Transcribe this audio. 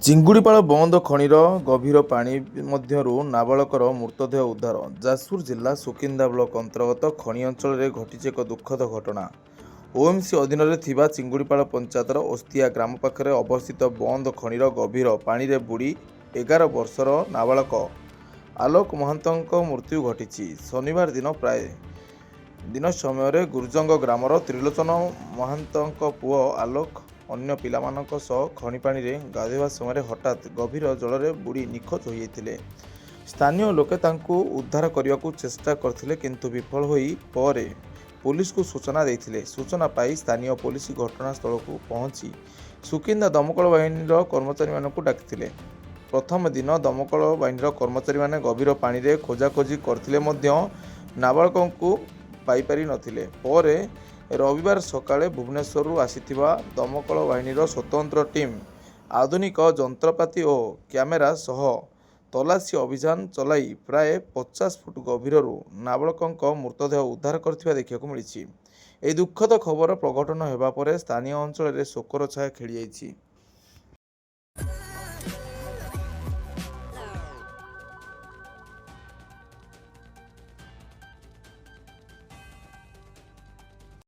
ଚିଙ୍ଗୁଡ଼ିପାଳ ବନ୍ଦ ଖଣିର ଗଭୀର ପାଣି ମଧ୍ୟରୁ ନାବାଳକର ମୃତଦେହ ଉଦ୍ଧାର। ଯାଜପୁର ଜିଲ୍ଲା ସୁକିନ୍ଦା ବ୍ଲକ ଅନ୍ତର୍ଗତ ଖଣି ଅଞ୍ଚଳରେ ଘଟିଛି ଏକ ଦୁଃଖଦ ଘଟଣା। ଓଏମସି ଅଧୀନରେ ଥିବା ଚିଙ୍ଗୁଡ଼ିପାଳ ପଞ୍ଚାୟତର ଓସ୍ତିଆ ଗ୍ରାମ ପାଖରେ ଅବସ୍ଥିତ ବନ୍ଦ ଖଣିର ଗଭୀର ପାଣିରେ ବୁଡ଼ି 11 ବର୍ଷର ନାବାଳକ ଆଲୋକ ମହାନ୍ତଙ୍କ ମୃତ୍ୟୁ ଘଟିଛି। ଶନିବାର ଦିନ ପ୍ରାୟ ଦିନ ସମୟରେ ଗୁର୍ଜଙ୍ଗ ଗ୍ରାମର ତ୍ରିଲୋଚନ ମହାନ୍ତଙ୍କ ପୁଅ ଆଲୋକ ଅନ୍ୟ ପିଲାମାନଙ୍କ ସହ ଖଣି ପାଣିରେ ଗାଧୋଇବା ସମୟରେ ହଠାତ୍ ଗଭୀର ଜଳରେ ବୁଡ଼ି ନିଖୋଜ ହୋଇଯାଇଥିଲେ। ସ୍ଥାନୀୟ ଲୋକେ ତାଙ୍କୁ ଉଦ୍ଧାର କରିବାକୁ ଚେଷ୍ଟା କରିଥିଲେ କିନ୍ତୁ ବିଫଳ ହୋଇ ପରେ ପୁଲିସକୁ ସୂଚନା ଦେଇଥିଲେ। ସୂଚନା ପାଇ ସ୍ଥାନୀୟ ପୁଲିସ ଘଟଣାସ୍ଥଳକୁ ପହଞ୍ଚି ସୁକିନ୍ଦା ଦମକଳ ବାହିନୀର କର୍ମଚାରୀମାନଙ୍କୁ ଡାକିଥିଲେ। ପ୍ରଥମ ଦିନ ଦମକଳ ବାହିନୀର କର୍ମଚାରୀମାନେ ଗଭୀର ପାଣିରେ ଖୋଜାଖୋଜି କରିଥିଲେ ମଧ୍ୟ ନାବାଳକଙ୍କୁ ପାଇପାରି ନଥିଲେ। ପରେ ରବିବାର ସକାଳେ ଭୁବନେଶ୍ୱରରୁ ଆସିଥିବା ଦମକଳ ବାହିନୀର ସ୍ୱତନ୍ତ୍ର ଟିମ୍ ଆଧୁନିକ ଯନ୍ତ୍ରପାତି ଓ କ୍ୟାମେରା ସହ ତଲାସୀ ଅଭିଯାନ ଚଳାଇ ପ୍ରାୟ 50 ଫୁଟ ଗଭୀରରୁ ନାବାଳକଙ୍କ ମୃତଦେହ ଉଦ୍ଧାର କରିଥିବା ଦେଖିବାକୁ ମିଳିଛି। ଏହି ଦୁଃଖଦ ଖବର ପ୍ରଘଟନ ହେବା ପରେ ସ୍ଥାନୀୟ ଅଞ୍ଚଳରେ ଶୋକର ଛାୟା ଖେଳିଯାଇଛି।